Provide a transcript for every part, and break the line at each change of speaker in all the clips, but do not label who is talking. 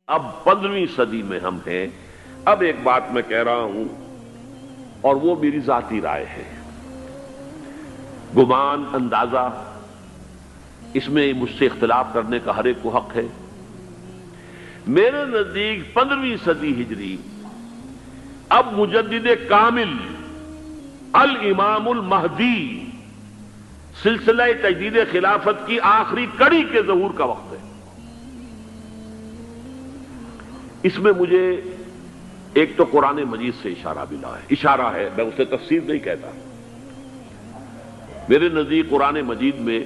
اب 15ویں صدی میں ہم ہیں۔ اب ایک بات میں کہہ رہا ہوں اور وہ میری ذاتی رائے ہے، گمان، اندازہ، اس میں مجھ سے اختلاف کرنے کا ہر ایک کو حق ہے۔ میرے نزدیک 15ویں صدی ہجری اب مجدد کامل الامام المہدی سلسلہ تجدید خلافت کی آخری کڑی کے ظہور کا وقت ہے۔ اس میں مجھے ایک تو قرآن مجید سے اشارہ ملا ہے، اشارہ ہے، میں اسے تفسیر نہیں کہتا۔ میرے نزدیک قرآن مجید میں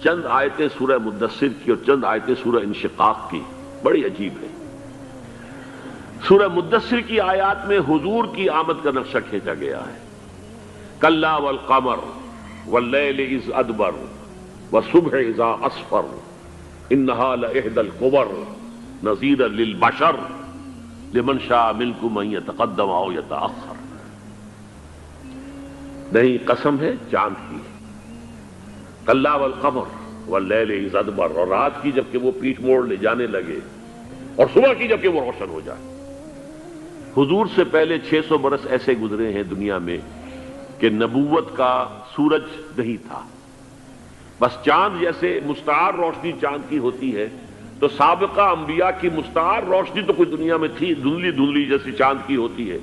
چند آیتیں سورہ مدثر کی اور چند آیتیں سورہ انشقاق کی بڑی عجیب ہے۔ سورہ مدثر کی آیات میں حضور کی آمد کا نقشہ کھینچا گیا ہے، کلا والقمر واللیل اذ ادبر والصبح اذا اسفر انہا لإحدی الکبر نذیرا للبشر لمن شاء منکم ان یتقدم او یتأخر۔ نہیں، قسم ہے چاند کی، کلا والقمر واللیل اذ ادبر، اور رات کی جبکہ وہ پیٹھ موڑ لے جانے لگے، اور صبح کی جبکہ وہ روشن ہو جائے۔ حضور سے پہلے 600 برس ایسے گزرے ہیں دنیا میں کہ نبوت کا سورج نہیں تھا، بس چاند جیسے مستعار روشنی چاند کی ہوتی ہے، تو سابقہ انبیاء کی مستعار روشنی تو کوئی دنیا میں تھی، دھندلی دھندلی جیسی چاند کی ہوتی ہے،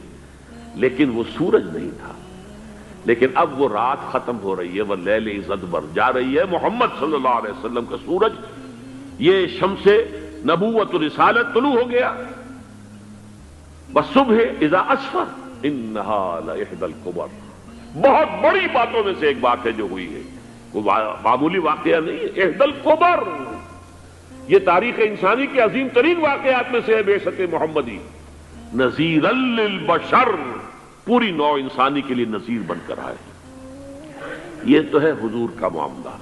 لیکن وہ سورج نہیں تھا۔ لیکن اب وہ رات ختم ہو رہی ہے، واللیل اذ ادبر، جا رہی ہے محمد صلی اللہ علیہ وسلم کا سورج، یہ شمس نبوت و رسالت طلوع ہو گیا۔ والصبح اذا اسفر انہا لإحدی الکبر، بہت بڑی باتوں میں سے ایک بات ہے جو ہوئی ہے، وہ معمولی واقعہ نہیں ہے، احدی الکبر، یہ تاریخ انسانی کے عظیم ترین واقعات میں سے ہے بعثت محمدی، نذیرا للبشر، پوری نوع انسانی کے لیے نذیر بن کر آئے۔ یہ تو ہے حضور کا معاملہ،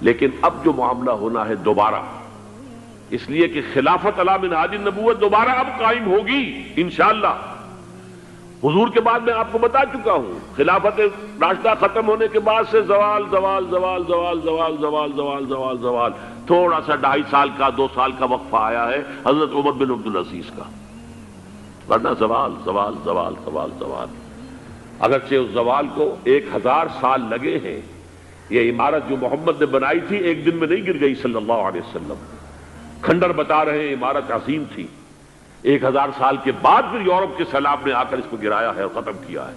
لیکن اب جو معاملہ ہونا ہے دوبارہ، اس لیے کہ خلافت علی منہاج النبوت دوبارہ اب قائم ہوگی انشاءاللہ۔ حضور کے بعد میں آپ کو بتا چکا ہوں، خلافت راشدہ ختم ہونے کے بعد سے زوال زوال زوال زوال زوال زوال زوال زوال زوال، تھوڑا سا 2.5 سال کا 2 سال کا وقفہ آیا ہے حضرت عمر بن عبدالعزیز کا، ورنہ زوال زوال زوال زوال زوال۔ اگرچہ اس زوال کو 1000 سال لگے ہیں، یہ عمارت جو محمد نے بنائی تھی ایک دن میں نہیں گر گئی صلی اللہ علیہ وسلم، کھنڈر بتا رہے ہیں عمارت عظیم تھی، 1000 سال کے بعد پھر یورپ کے سیلاب نے آ کر اس کو گرایا ہے اور ختم کیا ہے،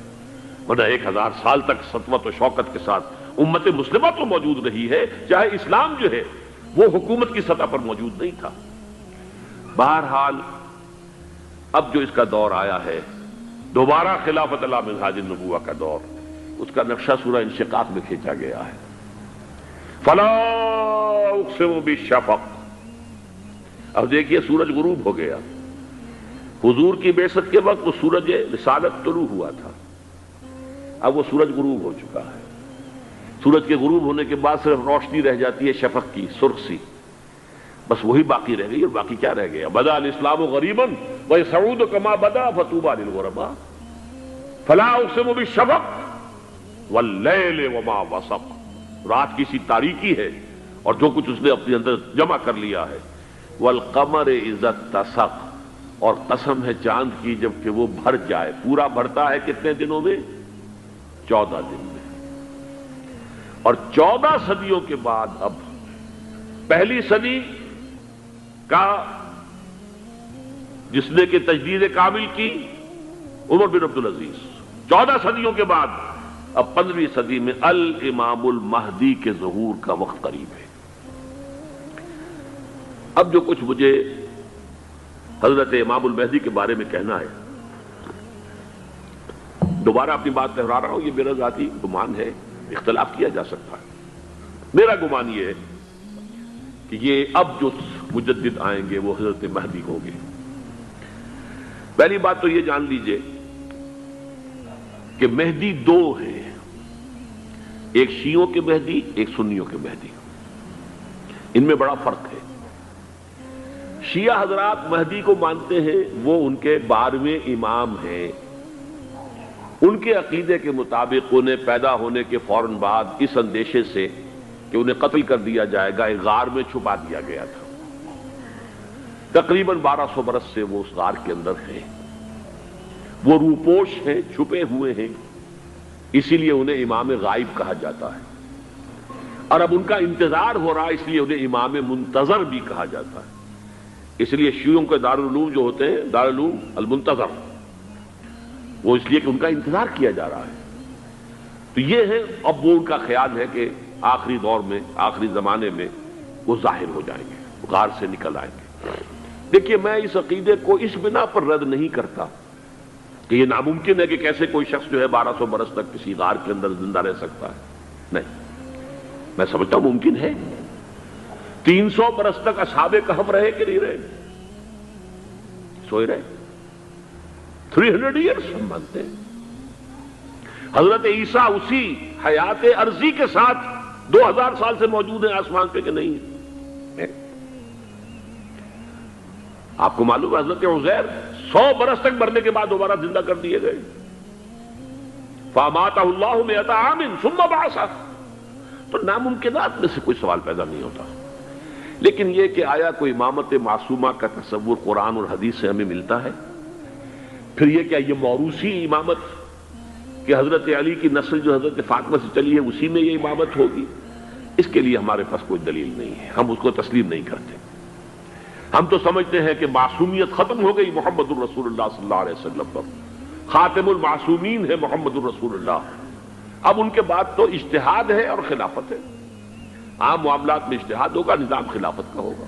ورنہ 1000 سال تک سطوت و شوکت کے ساتھ امت مسلمہ تو موجود رہی ہے، چاہے اسلام جو ہے وہ حکومت کی سطح پر موجود نہیں تھا۔ بہرحال اب جو اس کا دور آیا ہے دوبارہ خلافت علی منہاج النبوہ کا دور، اس کا نقشہ سورہ انشقاق میں کھینچا گیا ہے، فلا اقسم بالشفق۔ اب دیکھیے سورج غروب ہو گیا، حضور کی بعثت کے وقت وہ سورج رسالت طلوع ہوا تھا، اب وہ سورج غروب ہو چکا ہے۔ سورج کے غروب ہونے کے بعد صرف روشنی رہ جاتی ہے شفق کی، سرخ سی، بس وہی باقی رہ گئی، اور باقی کیا رہ گیا؟ بدا الاسلام غریبا ویسعود کما بدا فطوبی للغرباء، فلا اقسم بالشفق واللیل وما وسق، رات کی سی تاریکی ہے اور جو کچھ اس نے اپنے اندر جمع کر لیا ہے، والقمر اذا اتسق، اور قسم ہے چاند کی جبکہ وہ بھر جائے، پورا بھرتا ہے کتنے دنوں میں؟ 14 دن میں۔ اور 14 صدیوں کے بعد اب پہلی صدی کا جس نے کہ تجدید کامل کی عمر بن عبدالعزیز، 14 صدیوں کے بعد اب 15ویں صدی میں الامام المہدی کے ظہور کا وقت قریب ہے۔ اب جو کچھ مجھے حضرت امام المہدی کے بارے میں کہنا ہے، دوبارہ اپنی بات دہرا رہا ہوں، یہ میرا ذاتی گمان ہے، اختلاف کیا جا سکتا ہے۔ میرا گمان یہ ہے کہ یہ اب جو مجدد آئیں گے وہ حضرت مہدی ہوں گے۔ پہلی بات تو یہ جان لیجئے کہ مہدی 2 ہیں، ایک شیعوں کے مہدی، ایک سنیوں کے مہدی، ان میں بڑا فرق ہے۔ شیعہ حضرات مہدی کو مانتے ہیں، وہ ان کے 12ویں امام ہیں، ان کے عقیدے کے مطابق انہیں پیدا ہونے کے فوراً بعد اس اندیشے سے کہ انہیں قتل کر دیا جائے گا ایک غار میں چھپا دیا گیا تھا، تقریباً 1200 برس سے وہ اس غار کے اندر ہیں، وہ روپوش ہیں، چھپے ہوئے ہیں، اسی لیے انہیں امام غائب کہا جاتا ہے، اور اب ان کا انتظار ہو رہا ہے، اس لیے انہیں امام منتظر بھی کہا جاتا ہے۔ اس لیے شیعوں کے دارالعلوم جو ہوتے ہیں دارالعلوم المنتظر، وہ اس لیے کہ ان کا انتظار کیا جا رہا ہے۔ تو یہ ہے، اب وہ ان کا خیال ہے کہ آخری دور میں، آخری زمانے میں وہ ظاہر ہو جائیں گے، غار سے نکل آئیں گے۔ دیکھیے، میں اس عقیدے کو اس بنا پر رد نہیں کرتا کہ یہ ناممکن ہے کہ کیسے کوئی شخص جو ہے 1200 برس تک کسی غار کے اندر زندہ رہ سکتا ہے، نہیں، میں سمجھتا ہوں ممکن ہے۔ 300 برس تک اصحاب کہف رہے کہ نہیں رہے؟ سوئے رہے۔ 300 ایئرس ہم مانتے ہیں۔ حضرت عیسیٰ اسی حیات عرضی کے ساتھ 2000 سال سے موجود ہیں آسمان پہ کہ نہیں ہے؟ آپ کو معلوم ہے حضرت عزیر 100 برس تک مرنے کے بعد دوبارہ زندہ کر دیے گئے۔ فَأَمَاتَهُ اللَّهُ مِئَةَ عَامٍ ثُمَّ بَعَثَهُ۔ تو ناممکنات میں سے کوئی سوال پیدا نہیں ہوتا، لیکن یہ کہ آیا کوئی امامت معصومہ کا تصور قرآن اور حدیث سے ہمیں ملتا ہے؟ پھر یہ کیا یہ موروثی امامت کہ حضرت علی کی نسل جو حضرت فاطمہ سے چلی ہے اسی میں یہ امامت ہوگی؟ اس کے لیے ہمارے پاس کوئی دلیل نہیں ہے، ہم اس کو تسلیم نہیں کرتے۔ ہم تو سمجھتے ہیں کہ معصومیت ختم ہو گئی محمد الرسول اللہ صلی اللہ علیہ وسلم پر، خاتم المعصومین ہے محمد الرسول اللہ۔ اب ان کے بعد تو اجتہاد ہے اور خلافت ہے، عام معاملات میں اجتہاد ہوگا، نظام خلافت کا ہوگا۔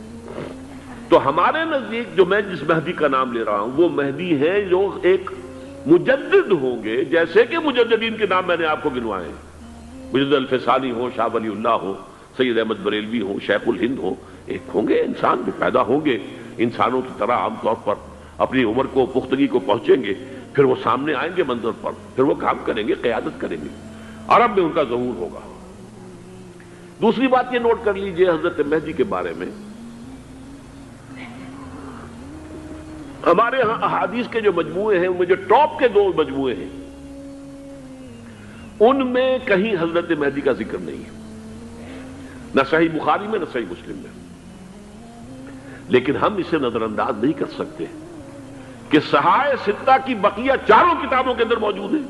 تو ہمارے نزدیک جو میں جس مہدی کا نام لے رہا ہوں وہ مہدی ہے جو ایک مجدد ہوں گے، جیسے کہ مجددین کے نام میں نے آپ کو گنوائے ہیں، مجدد الفسانی ہو، شاہ ولی اللہ ہو، سید احمد بریلوی ہو، شیخ الہند ہو، ایک ہوں گے انسان جو پیدا ہوں گے انسانوں کی طرح، عام طور پر اپنی عمر کو، پختگی کو پہنچیں گے، پھر وہ سامنے آئیں گے منظر پر، پھر وہ کام کریں گے، قیادت کریں گے، عرب میں ان کا ظہور ہوگا۔ دوسری بات یہ نوٹ کر لیجئے حضرت مہدی کے بارے میں، ہمارے ہاں احادیث کے جو مجموعے ہیں ان میں جو ٹاپ کے 2 مجموعے ہیں ان میں کہیں حضرت مہدی کا ذکر نہیں ہے، نہ صحیح بخاری میں نہ صحیح مسلم میں، لیکن ہم اسے نظر انداز نہیں کر سکتے کہ صحائح ستہ کی بقیہ 4 کتابوں کے اندر موجود ہیں،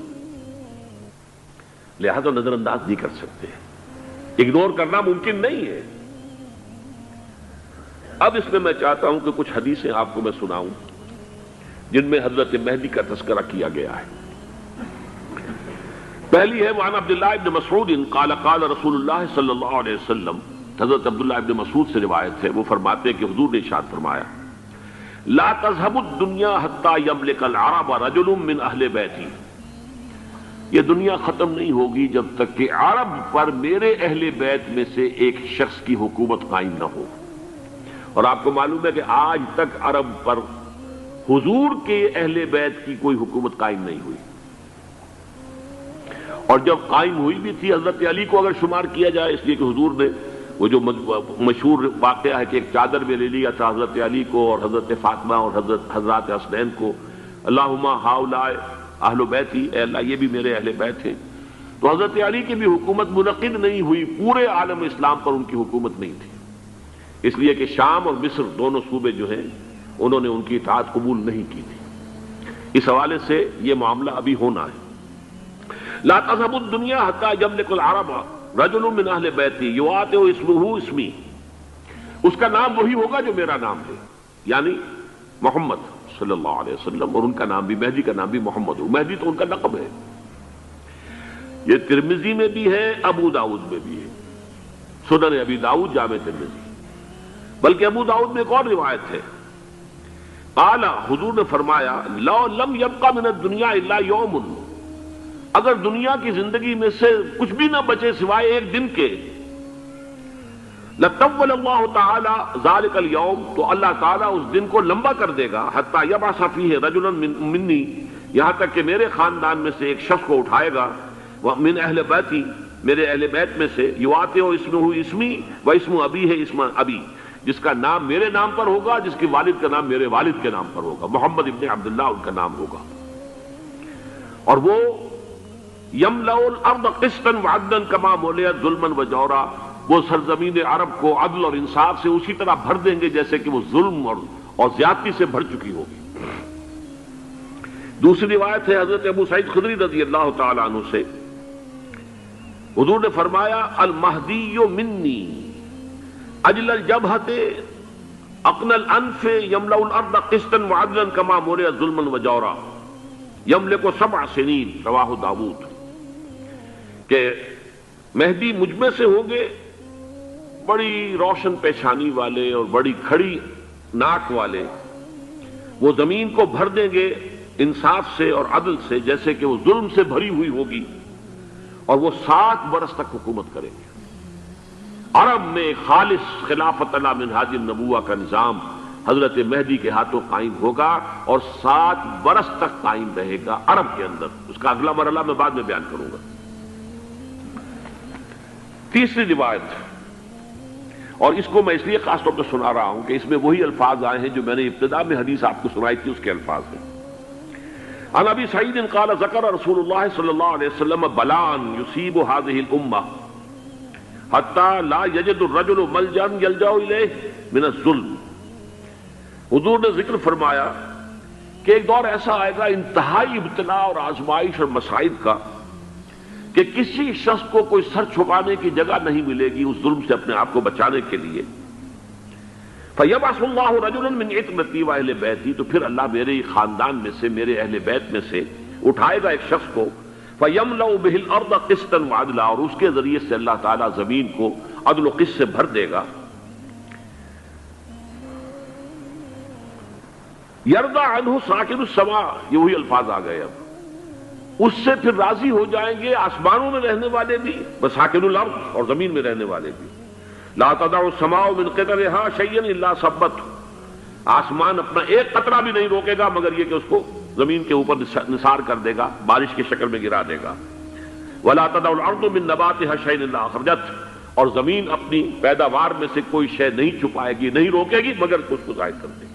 لہذا نظر انداز نہیں کر سکتے، اگنور کرنا ممکن نہیں ہے۔ اب اس میں چاہتا ہوں کہ کچھ حدیثیں آپ کو میں سناؤں جن میں حضرت مہدی کا تذکرہ کیا گیا ہے۔ پہلی ہے وعن عبداللہ ابن مسعود قال قال رسول اللہ صلی اللہ علیہ وسلم، حضرت عبداللہ ابن مسعود سے روایت ہے، وہ فرماتے ہیں کہ حضور نے ارشاد فرمایا لا تذهب الدنيا حتى يملك العرب رجل من اہل بیتی، یہ دنیا ختم نہیں ہوگی جب تک کہ عرب پر میرے اہل بیت میں سے ایک شخص کی حکومت قائم نہ ہو۔ اور آپ کو معلوم ہے کہ آج تک عرب پر حضور کے اہل بیت کی کوئی حکومت قائم نہیں ہوئی، اور جب قائم ہوئی بھی تھی حضرت علی کو اگر شمار کیا جائے، اس لیے کہ حضور نے وہ جو مشہور واقعہ ہے کہ ایک چادر میں لے لیا تھا حضرت علی کو اور حضرت فاطمہ اور حضرات حسنین کو، اللہم ہؤلاء اہل بیتی، اے اللہ یہ بھی میرے اہل بیت ہیں، تو حضرت علی کی بھی حکومت منعقد نہیں ہوئی، پورے عالم اسلام پر ان کی حکومت نہیں تھی، اس لیے کہ شام اور مصر دونوں صوبے جو ہیں انہوں نے ان کی اطاعت قبول نہیں کی تھی۔ اس حوالے سے یہ معاملہ ابھی ہونا ہے۔ لا تذهب الدنيا حتى يملك العرب رجل من اہل بیتی یواطئ اسمہ اسمی، اس کا نام وہی ہوگا جو میرا نام ہے، یعنی محمد صلی اللہ علیہ وسلم، اور ان کا نام بھی، مہدی کا نام بھی محمد ہو، مہدی تو ان کا لقب ہے۔ یہ ترمذی میں بھی ہے، ابو داؤد میں بھی ہے، سنن ابی داؤد، جامع ترمذی، بلکہ ابو داؤد میں ایک اور روایت ہے، قال، حضور نے فرمایا لو لم يبقى من الدنيا الا يوم، اگر دنیا کی زندگی میں سے کچھ بھی نہ بچے سوائے ایک دن کے، لطول اللہ تعالی ذلك اليوم، تو اللہ تعالیٰ اس دن کو لمبا کر دے گا، حتی یبعث فیہ رجلا منی، یہاں تک کہ میرے خاندان میں سے ایک شخص کو اٹھائے گا، من اہل بیتی، میرے اہل بیت میں سے، یواطئ اسمہ اسمی و اسم ابی ہے اسم ابی، جس کا نام میرے نام پر ہوگا، جس کے والد کا نام میرے والد کے نام پر ہوگا، محمد ابن عبداللہ ان کا نام ہوگا، اور وہ یملأ الارض قسطا وعدلا کما ملئت ظلما وجورا، وہ سرزمین عرب کو عدل اور انصاف سے اسی طرح بھر دیں گے جیسے کہ وہ ظلم اور زیادتی سے بھر چکی ہوگی۔ دوسری روایت ہے حضرت ابو سعید خدری رضی اللہ تعالی عنہ سے، حضور نے فرمایا المہدی منی اجل الجبہۃ اقن الانف یملأ الارض قسطا وعدلا کما ملئ ظلما وجورا یملک 7 سنین، رواہ داود، کہ مہدی مجھ میں سے ہوں گے بڑی روشن پیشانی والے اور بڑی کھڑی ناک والے، وہ زمین کو بھر دیں گے انصاف سے اور عدل سے، جیسے کہ وہ ظلم سے بھری ہوئی ہوگی، اور وہ 7 برس تک حکومت کریں گے۔ عرب میں خالص خلافت علی منہاج النبوہ کا نظام حضرت مہدی کے ہاتھوں قائم ہوگا اور 7 برس تک قائم رہے گا عرب کے اندر۔ اس کا اگلا مرحلہ میں بعد میں بیان کروں گا۔ تیسری روایت، اور اس کو میں اس لیے خاص طور پہ سنا رہا ہوں کہ اس میں وہی الفاظ آئے ہیں جو میں نے ابتدا میں حدیث آپ کو سنائی تھی، اس کے الفاظ ہیں۔ عن ابی سعید قال ذکر رسول اللہ صلی اللہ علیہ وسلم بلان یصیب هذه الامہ حتی لا یجد الرجل ملجا یلجا الیہ من الظلم۔ حضور نے ذکر فرمایا کہ ایک دور ایسا آئے گا انتہائی ابتلا اور آزمائش اور مصائب کا کہ کسی شخص کو کوئی سر چھپانے کی جگہ نہیں ملے گی اس ظلم سے اپنے آپ کو بچانے کے لیے۔ فَيَبْعَثُ اللَّهُ رَجُلًا مِنْ عِتْرَتِي وَأَهْلِ بَيْتِي، تو پھر اللہ میرے خاندان میں سے، میرے اہل بیت میں سے اٹھائے گا ایک شخص کو، فَيَمْلَأُ بِهِ الْأَرْضَ قِسْطًا وَعَدْلًا، اور اس کے ذریعے سے اللہ تعالیٰ زمین کو عدل و قسط سے بھر دے گا۔ يَرْضَى عَنْهُ سَاكِنُ السَّمَاءِ، یہ وہی الفاظ آ گئے، اب اس سے پھر راضی ہو جائیں گے آسمانوں میں رہنے والے بھی، وَسَاكِنُ الْأَرْضِ، اور زمین میں رہنے والے بھی۔ لا تدع السماء من قطرها شيئا الا ثبته، آسمان اپنا ایک قطرہ بھی نہیں روکے گا مگر یہ کہ اس کو زمین کے اوپر نثار کر دے گا، بارش کی شکل میں گرا دے گا۔ ولا تدع الارض من نباتها شيئا الا اخرجته، اور زمین اپنی پیداوار میں سے کوئی شے نہیں چھپائے گی، نہیں روکے گی مگر اس کو ظاہر کر دے گی۔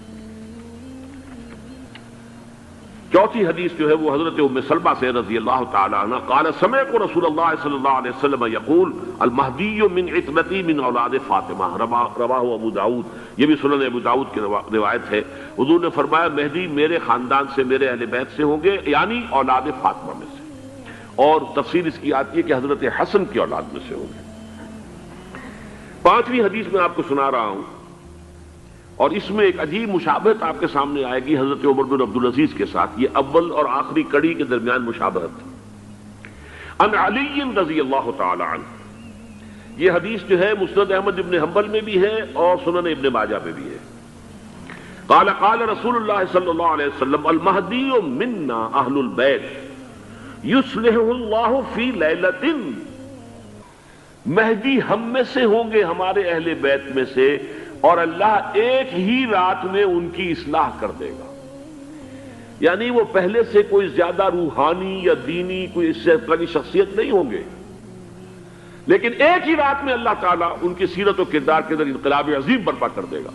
چوتھی حدیث جو ہے وہ حضرت ام سلمہ سے رضی اللہ تعالی عنہ قال سمعت رسول اللہ صلی اللہ علیہ وسلم یقول المہدی من عترتی من اولاد فاطمہ، رواہ ابو داود، یہ بھی سنن ابو داود کی روایت ہے۔ حضور نے فرمایا مہدی میرے خاندان سے، میرے اہل بیت سے ہوں گے، یعنی اولاد فاطمہ میں سے، اور تفسیر اس کی آتی ہے کہ حضرت حسن کی اولاد میں سے ہوں گے۔ پانچویں حدیث میں آپ کو سنا رہا ہوں، اور اس میں ایک عجیب مشابہت آپ کے سامنے آئے گی حضرت عمر بن عبدالعزیز کے ساتھ، یہ اول اور آخری کڑی کے درمیان مشابہت۔ عن علی رضی اللہ تعالی عنہ، یہ حدیث جو ہے مسند احمد ابن حنبل میں بھی ہے اور سنن ابن ماجہ میں بھی ہے۔ قال قال رسول اللہ صلی اللہ علیہ وسلم المہدی منا اہل البیت یصلح اللہ فی لیلۃ، مہدی ہم میں سے ہوں گے، ہمارے اہل بیت میں سے، اور اللہ ایک ہی رات میں ان کی اصلاح کر دے گا۔ یعنی وہ پہلے سے کوئی زیادہ روحانی یا دینی کوئی اس سے طرح کی شخصیت نہیں ہوں گے، لیکن ایک ہی رات میں اللہ تعالیٰ ان کی سیرت و کردار کے اندر انقلاب عظیم برپا کر دے گا۔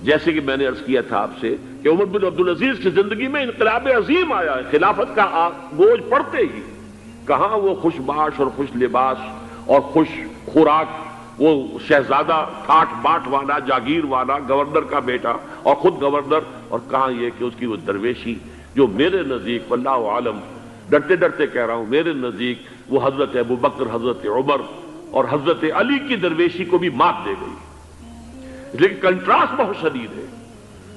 جیسے کہ میں نے عرض کیا تھا آپ سے کہ عمر بن عبدالعزیز کی زندگی میں انقلاب عظیم آیا ہے، خلافت کا بوجھ پڑتے ہی کہاں وہ خوش باش اور خوش لباس اور خوش خوراک، وہ شہزادہ ٹھاٹ باٹ والا، جاگیر والا، گورنر کا بیٹا اور خود گورنر، اور کہاں یہ کہ اس کی وہ درویشی جو میرے نزدیک واللہ عالم، ڈرتے ڈرتے کہہ رہا ہوں، میرے نزدیک وہ حضرت ابو بکر، حضرت عمر اور حضرت علی کی درویشی کو بھی مات دے گئی۔ لیکن کنٹراسٹ بہت شدید ہے،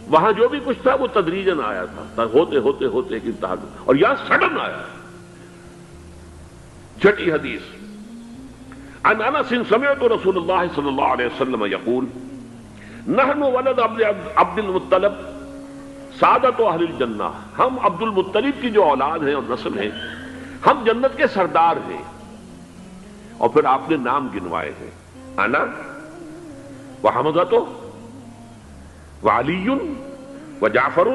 وہاں جو بھی کچھ تھا وہ تدریجاً آیا تھا، ہوتے ہوتے ہوتے ایک انتہا، اور یہاں سڈن آیا۔ چھٹی حدیث، عن انس سمعت رسول اللہ صلی اللہ علیہ وسلم یقول نحن ولد عبد المطلب سعادت اہل الجنہ، ہم عبد المطلب کی جو اولاد ہیں اور نسل ہیں، ہم جنت کے سردار ہیں۔ اور پھر آپ نے نام گنوائے ہیں، انا وحمزۃ وعلی وجعفر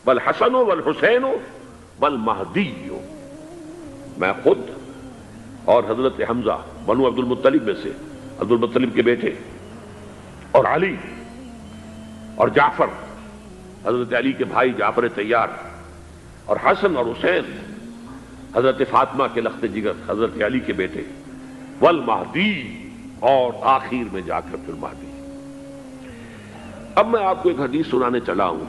والحسن والحسین والمہدی، میں خود اور حضرت حمزہ بنو عبد المطلب میں سے، عبد المطلب کے بیٹے، اور علی اور جعفر حضرت علی کے بھائی جعفر طیار، اور حسن اور حسین حضرت فاطمہ کے لخت جگر حضرت علی کے بیٹے، والمہدی، اور آخر میں جا کر پھر مہدی۔ اب میں آپ کو ایک حدیث سنانے چلا ہوں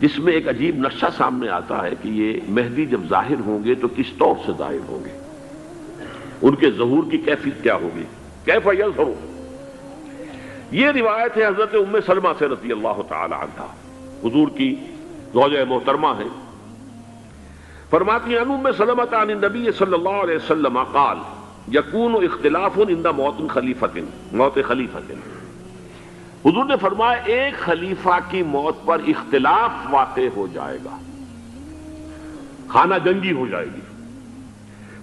جس میں ایک عجیب نقشہ سامنے آتا ہے کہ یہ مہدی جب ظاہر ہوں گے تو کس طور سے ظاہر ہوں گے، ان کے ظہور کی کیفیت کیا ہوگی، کیف یظہر۔ یہ روایت ہے حضرت ام سلمہ سے رضی اللہ تعالی عنہا، حضور کی زوجہ محترمہ ہے، فرماتی ہیں ام سلمہ عن النبی صلی اللہ علیہ وسلم قال یکون اختلاف عند موت خلیفۃ، موت خلیفۃ، حضور نے فرمایا ایک خلیفہ کی موت پر اختلاف واقع ہو جائے گا، خانہ جنگی ہو جائے گی۔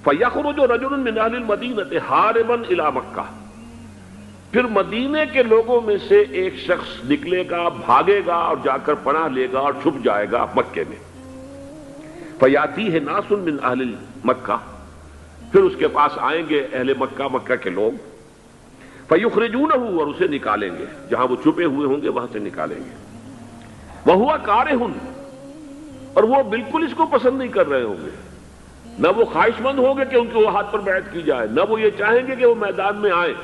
فَيَخْرُجُ رَجُلٌ مِّنْ أَهْلِ الْمَدِينَةِ حَارِبًا إِلَىٰ مکہ، پھر مدینے کے لوگوں میں سے ایک شخص نکلے گا، بھاگے گا اور جا کر پناہ لے گا اور چھپ جائے گا مکے میں۔ فَيَأْتِيهِ نَاسٌ مِّنْ أَهْلِ مکہ، پھر اس کے پاس آئیں گے اہل مکہ، مکہ کے لوگ، فَيُخْرِجُونَهُ، اور اسے نکالیں گے، جہاں وہ چھپے ہوئے ہوں گے وہاں سے نکالیں گے۔ وَهُوَ كَارِهٌ، اور وہ بالکل اس کو پسند نہیں کر رہے ہوں گے، نہ وہ خواہش مند ہوں گے کہ ان کے ہاتھ پر بیعت کی جائے، نہ وہ یہ چاہیں گے کہ وہ میدان میں آئیں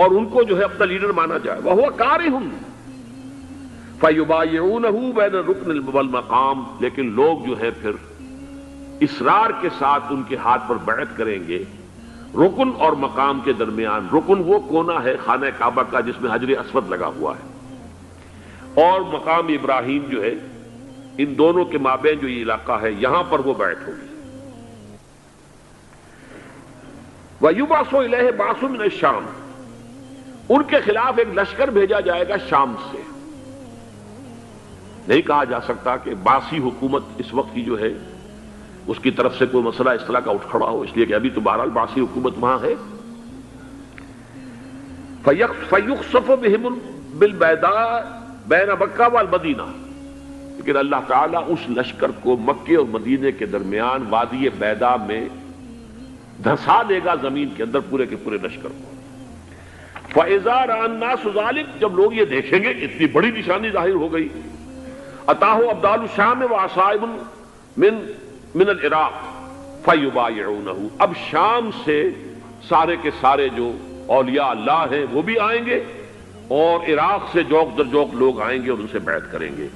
اور ان کو جو ہے اپنا لیڈر مانا جائے۔ وَهُوَ كَارِهٌ فَيُبَايِعُونَهُ بَيْنَ الرُّكْنِ وَالْمَقَامِ، لیکن لوگ جو ہے پھر اصرار کے ساتھ ان کے ہاتھ پر بیعت کریں گے رکن اور مقام کے درمیان۔ رکن وہ کونا ہے خانہ کعبہ کا جس میں حجر اسود لگا ہوا ہے، اور مقام ابراہیم جو ہے، ان دونوں کے مابین جو یہ علاقہ ہے یہاں پر وہ بیعت ہوگی۔ وَيُبْعَثُ إِلَيْهِ بَعْثٌ مِّنَ الشَّامِ، ان کے خلاف ایک لشکر بھیجا جائے گا شام سے۔ نہیں کہا جا سکتا کہ باسی حکومت اس وقت کی جو ہے اس کی طرف سے کوئی مسئلہ اس طرح کا اٹھ کھڑا ہو، اس لیے کہ ابھی تو بہرحال باسی حکومت وہاں ہے۔ فَيُخْسَفُ بِهِمْ بِالْبَيْضَاءِ بَيْنَ مَكَّةَ وَالْمَدِينَةِ، لیکن اللہ تعالیٰ اس لشکر کو مکے اور مدینے کے درمیان وادی بیضاء میں دھسا دے گا، زمین کے اندر پورے کے پورے لشکر کو۔ فَإِذَا رَأَى النَّاسُ ذَلِكَ، جب لوگ یہ دیکھیں گے اتنی بڑی نشانی ظاہر ہو گئی، أَتَاهُ أَبْدَالُ الشَّامِ وَعَصَائِبٌ من العراق فَيُبَايِعُونَهُ، اب شام سے سارے کے سارے جو اولیاء اللہ ہیں وہ بھی آئیں گے، اور عراق سے جوق در جوق لوگ آئیں گے اور ان سے بیعت کریں گے۔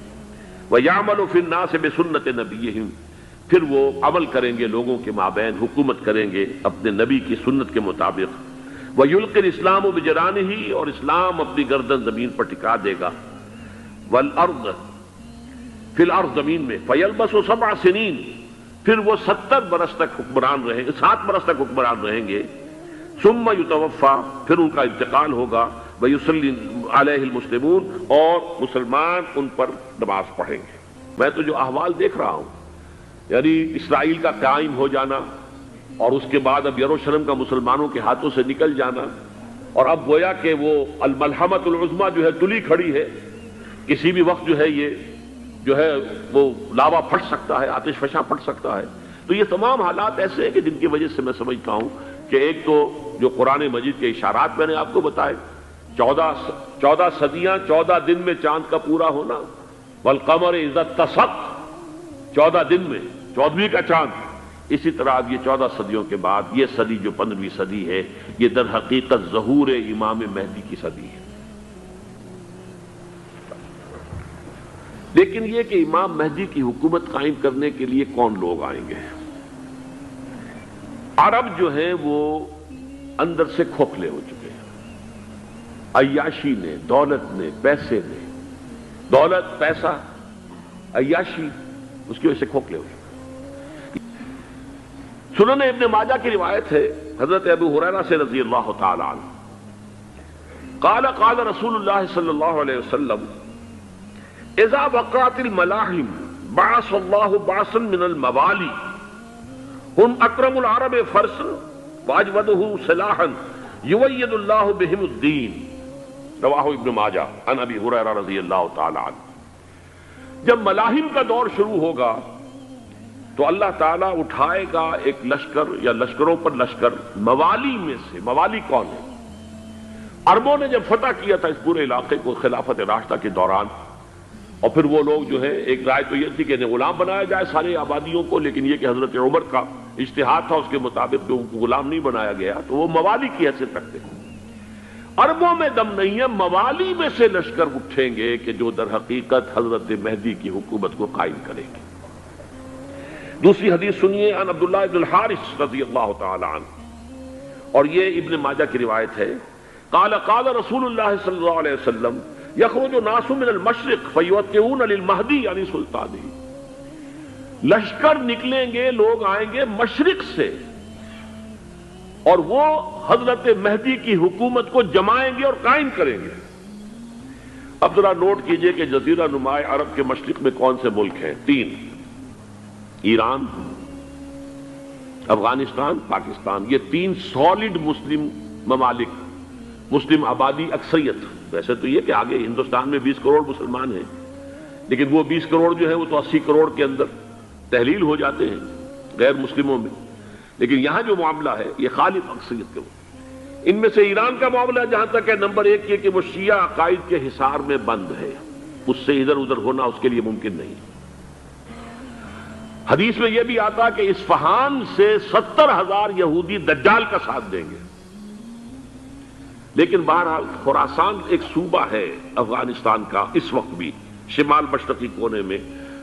وَيَعْمَلُ فِي النَّاسِ بِسُنَّةِ نَبِيِّهِمْ، پھر وہ عمل کریں گے لوگوں کے مابین، حکومت کریں گے اپنے نبی کی سنت کے مطابق۔ وَيُلْقِي الْإِسْلَامُ بِجَرَانِهِ، اور اسلام اپنی گردن زمین پر ٹکا دے گا۔ وَالْأَرْضَ فِي الْأَرْضِ، زمین میں۔ فَيَلْبَسُ 7 سنین، پھر وہ 70 برس تک حکمران رہیں گے، 7 برس تک حکمران رہیں گے۔ ثم يتوفى، پھر ان کا انتقال ہوگا۔ ويصلي عليه المسلمون، اور مسلمان ان پر نماز پڑھیں گے۔ میں تو جو احوال دیکھ رہا ہوں، یعنی اسرائیل کا قائم ہو جانا، اور اس کے بعد اب یروشلم کا مسلمانوں کے ہاتھوں سے نکل جانا، اور اب گویا کہ وہ الملحمۃ العظمیٰ جو ہے تلی کھڑی ہے، کسی بھی وقت جو ہے یہ جو ہے وہ لاوا پھٹ سکتا ہے، آتش فشاں پھٹ سکتا ہے۔ تو یہ تمام حالات ایسے ہیں کہ جن کی وجہ سے میں سمجھتا ہوں کہ ایک تو جو قرآن مجید کے اشارات میں نے آپ کو بتائے، 14 صدیاں، 14 دن میں چاند کا پورا ہونا، والقمر اذا اتسق، 14 دن میں 14ویں کا چاند۔ اسی طرح اب یہ 14 صدیوں کے بعد یہ صدی جو 15ویں صدی ہے، یہ در حقیقت ظہور امام مہدی کی صدی ہے۔ لیکن یہ کہ امام مہدی کی حکومت قائم کرنے کے لیے کون لوگ آئیں گے؟ عرب جو ہیں وہ اندر سے کھوکھلے ہو چکے ہیں، عیاشی نے، دولت نے، پیسے نے، دولت، پیسہ، عیاشی، اس کی وجہ سے کھوکھلے ہو چکے ہیں۔ سنن ابن ماجہ کی روایت ہے حضرت ابو ہریرہ سے رضی اللہ تعالی عنہ، قال قال رسول اللہ صلی اللہ علیہ وسلم اذا وقعت الملاحم بعث اللہ بعثا من الموالی ہم اکرم العرب فرسا واجودہ سلاحا یوید اللہ بہم الدین، رواہ ابن ماجہ عن ابی ہریرہ رضی اللہ تعالی عنہ۔ جب ملاحم کا دور شروع ہوگا تو اللہ تعالیٰ اٹھائے گا ایک لشکر یا لشکروں پر لشکر موالی میں سے۔ موالی کون ہے؟ عربوں نے جب فتح کیا تھا اس پورے علاقے کو خلافت راشدہ کے دوران، اور پھر وہ لوگ جو ہے، ایک رائے تو یہ تھی کہ انہیں غلام بنایا جائے سارے آبادیوں کو، لیکن یہ کہ حضرت عمر کا اجتہاد تھا، اس کے مطابق ان کو غلام نہیں بنایا گیا، تو وہ موالی کی حیثیت رکھتے ہیں۔ اربوں میں دم نہیں ہے، موالی میں سے لشکر اٹھیں گے کہ جو در حقیقت حضرت مہدی کی حکومت کو قائم کریں گے۔ دوسری حدیث سنیے، عن عبداللہ بن الحارث رضی اللہ تعالی عنہ، اور یہ ابن ماجہ کی روایت ہے، قال قال رسول اللہ صلی اللہ علیہ وسلم یخرج ناس من المشرق فیوقعون للمہدی یعنی سلطانی، لشکر نکلیں گے، لوگ آئیں گے مشرق سے اور وہ حضرت مہدی کی حکومت کو جمائیں گے اور قائم کریں گے۔ اب ذرا نوٹ کیجئے کہ جزیرہ نما عرب کے مشرق میں کون سے ملک ہیں؟ 3، ایران، افغانستان، پاکستان، یہ 3 سالڈ مسلم ممالک، مسلم آبادی اکثریت۔ ویسے تو یہ کہ آگے ہندوستان میں 20 کروڑ مسلمان ہیں، لیکن وہ 20 کروڑ جو ہے وہ تو 80 کروڑ کے اندر تحلیل ہو جاتے ہیں غیر مسلموں میں، لیکن یہاں جو معاملہ ہے یہ خالص اکثریت کے وہ۔ ان میں سے ایران کا معاملہ جہاں تک ہے، نمبر 1 یہ کہ وہ شیعہ عقائد کے حصار میں بند ہے، اس سے ادھر ادھر ہونا اس کے لیے ممکن نہیں۔ حدیث میں یہ بھی آتا کہ اصفہان سے 70,000 یہودی دجال کا ساتھ دیں گے، لیکن بہرحال خراسان ایک صوبہ ہے افغانستان کا اس وقت بھی شمال مشرقی کونے میں،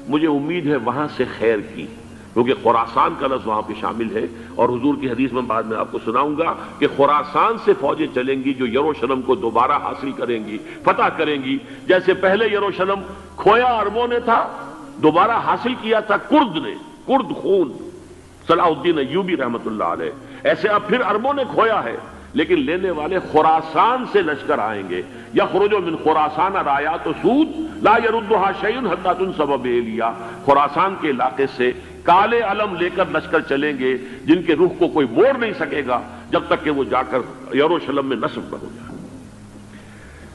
مجھے امید ہے وہاں سے خیر کی، کیونکہ خراسان کا لفظ وہاں پہ شامل ہے، اور حضور کی حدیث میں بعد میں آپ کو سناؤں گا کہ خراسان سے فوجیں چلیں گی جو یروشلم کو دوبارہ حاصل کریں گی، فتح کریں گی، جیسے پہلے یروشلم کھویا عربوں نے تھا، دوبارہ حاصل کیا تھا کرد نے، کرد خون صلاح الدین ایوبی رحمت اللہ علیہ، ایسے اب پھر عربوں نے کھویا ہے، لیکن لینے والے خراسان سے لشکر آئیں گے۔ یخرج من خراسان رایات سود لا یردھا شیء حتی تنصب بإیلیا، خراسان کے علاقے سے کالے علم لے کر لشکر چلیں گے جن کے رخ کو کوئی موڑ نہیں سکے گا جب تک کہ وہ جا کر یروشلم میں نصب نہ ہو جائے۔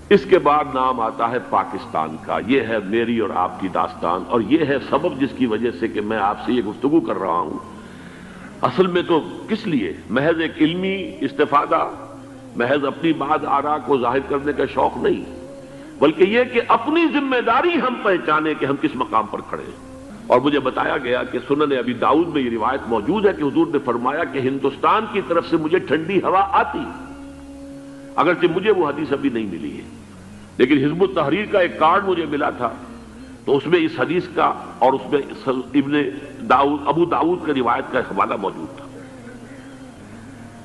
اس کے بعد نام آتا ہے پاکستان کا، یہ ہے میری اور آپ کی داستان، اور یہ ہے سبب جس کی وجہ سے کہ میں آپ سے یہ گفتگو کر رہا ہوں۔ اصل میں تو کس لیے؟ محض ایک علمی استفادہ، محض اپنی بات آراء کو ظاہر کرنے کا شوق نہیں، بلکہ یہ کہ اپنی ذمہ داری ہم پہچانے کہ ہم کس مقام پر کھڑے ہیں۔ اور مجھے بتایا گیا کہ سنن ابی داؤد میں یہ روایت موجود ہے کہ حضور نے فرمایا کہ ہندوستان کی طرف سے مجھے ٹھنڈی ہوا آتی، اگرچہ مجھے وہ حدیث ابھی نہیں ملی ہے، لیکن حزب التحریر کا ایک کارڈ مجھے ملا تھا، تو اس میں اس حدیث کا اور اس میں ابو داؤد کا روایت کا حوالہ موجود تھا۔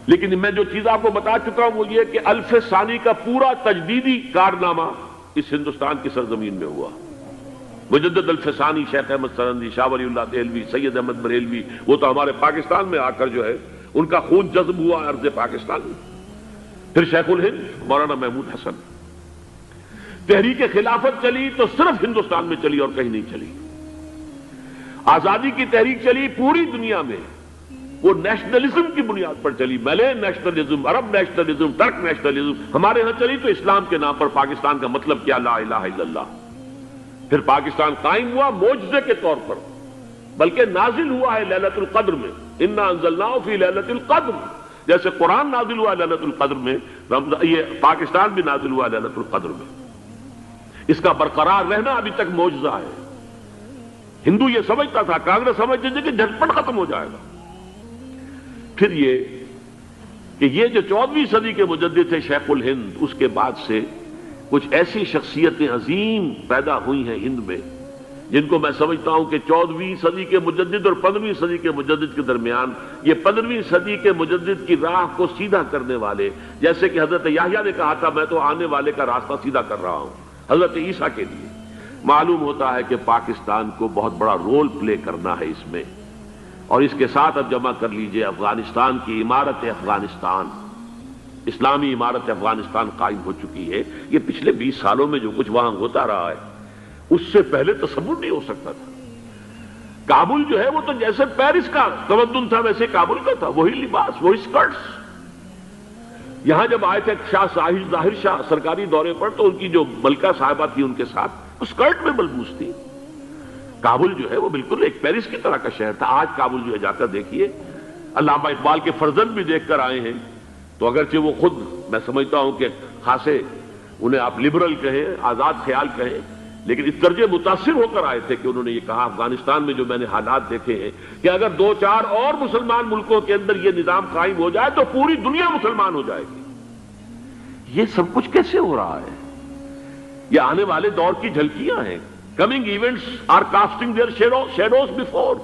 لیکن میں جو چیز آپ کو بتا چکا ہوں وہ یہ کہ الف ثانی کا پورا تجدیدی کارنامہ اس ہندوستان کی سرزمین میں ہوا۔ مجدد الف ثانی شیخ احمد سرندی، شاہ ولی اللہ دہلوی، سید احمد بریلوی، وہ تو ہمارے پاکستان میں آ کر جو ہے ان کا خون جذب ہوا ارض پاکستان میں۔ پھر شیخ الہند مولانا محمود حسن، تحریک خلافت چلی تو صرف ہندوستان میں چلی اور کہیں نہیں چلی۔ آزادی کی تحریک چلی پوری دنیا میں، وہ نیشنلزم کی بنیاد پر چلی، ملے نیشنلزم، عرب نیشنلزم، ترک نیشنلزم، ہمارے ہاں چلی تو اسلام کے نام پر پاکستان کا مطلب کیا؟ لا الہ الا اللہ۔ پھر پاکستان قائم ہوا معجزے کے طور پر، بلکہ نازل ہوا ہے لیلۃ القدر میں، انا انزلناہ فی لیلۃ القدر، جیسے قرآن نازل ہوا لیلۃ القدر میں، یہ پاکستان بھی نازل ہوا لیلۃ القدر میں۔ اس کا برقرار رہنا ابھی تک معجزہ ہے۔ ہندو یہ سمجھتا تھا، کانگریس سمجھتی تھی کہ جھٹپٹ ختم ہو جائے گا۔ پھر یہ کہ یہ جو 14ویں صدی کے مجدد تھے شیخ الہند، اس کے بعد سے کچھ ایسی شخصیتیں عظیم پیدا ہوئی ہیں ہند میں، جن کو میں سمجھتا ہوں کہ 14ویں صدی کے مجدد اور 15ویں صدی کے مجدد کے درمیان، یہ 15ویں صدی کے مجدد کی راہ کو سیدھا کرنے والے، جیسے کہ حضرت یحییٰ نے کہا تھا میں تو آنے والے کا راستہ سیدھا کر رہا ہوں، حضرت عیسیٰ کے لیے معلوم ہوتا ہے کہ پاکستان کو بہت بڑا رول پلے کرنا ہے اس میں۔ اور اس کے ساتھ اب جمع کر لیجئے افغانستان کی عمارت افغانستان، اسلامی عمارت افغانستان قائم ہو چکی ہے۔ یہ پچھلے 20 سالوں میں جو کچھ وہاں ہوتا رہا ہے اس سے پہلے تصور نہیں ہو سکتا تھا۔ کابل جو ہے وہ تو جیسے پیرس کا تمدن تھا ویسے کابل کا تھا، وہی لباس، وہی سکرٹس۔ یہاں جب آئے تھے شاہ ظاہر شاہ سرکاری دورے پر تو ان کی جو ملکہ صاحبہ تھی ان کے ساتھ وہ سکرٹ میں ملبوس تھی۔ کابل جو ہے وہ بالکل ایک پیرس کی طرح کا شہر تھا۔ آج کابل جو ہے جا کر دیکھیے، علامہ اقبال کے فرزند بھی دیکھ کر آئے ہیں، تو اگرچہ وہ خود میں سمجھتا ہوں کہ خاصے انہیں آپ لبرل کہیں، آزاد خیال کہیں، لیکن اس درجے متاثر ہو کر آئے تھے کہ انہوں نے یہ کہا افغانستان میں جو میں نے حالات دیکھے ہیں کہ اگر 2-4 اور مسلمان ملکوں کے اندر یہ نظام قائم ہو جائے تو پوری دنیا مسلمان ہو جائے گی۔ یہ سب کچھ کیسے ہو رہا ہے؟ یہ آنے والے دور کی جھلکیاں ہیں. Coming events are casting their shadows before.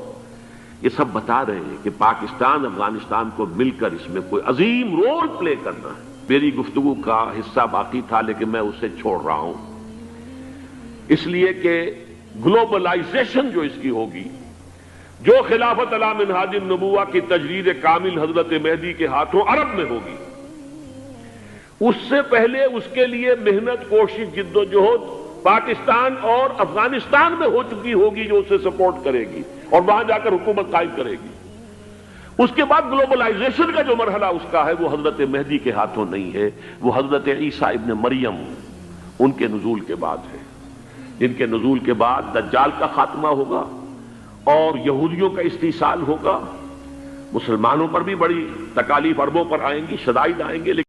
یہ سب بتا رہے ہیں کہ پاکستان افغانستان کو مل کر اس میں کوئی عظیم رول پلے کرنا ہے. میری گفتگو کا حصہ باقی تھا لیکن میں اسے چھوڑ رہا ہوں اس لیے کہ گلوبلائزیشن جو اس کی ہوگی، جو خلافت علی منہاج النبوہ کی تجرید کامل حضرت مہدی کے ہاتھوں عرب میں ہوگی، اس سے پہلے اس کے لیے محنت، کوشش، جد و جہد پاکستان اور افغانستان میں ہو چکی ہوگی جو اسے سپورٹ کرے گی اور وہاں جا کر حکومت قائم کرے گی. اس کے بعد گلوبلائزیشن کا جو مرحلہ اس کا ہے وہ حضرت مہدی کے ہاتھوں نہیں ہے، وہ حضرت عیسیٰ ابن مریم ان کے نزول کے بعد ہے، جن کے نزول کے بعد دجال کا خاتمہ ہوگا اور یہودیوں کا استحصال ہوگا. مسلمانوں پر بھی بڑی تکالیف عربوں پر آئیں گی، شدائد آئیں گے، لیکن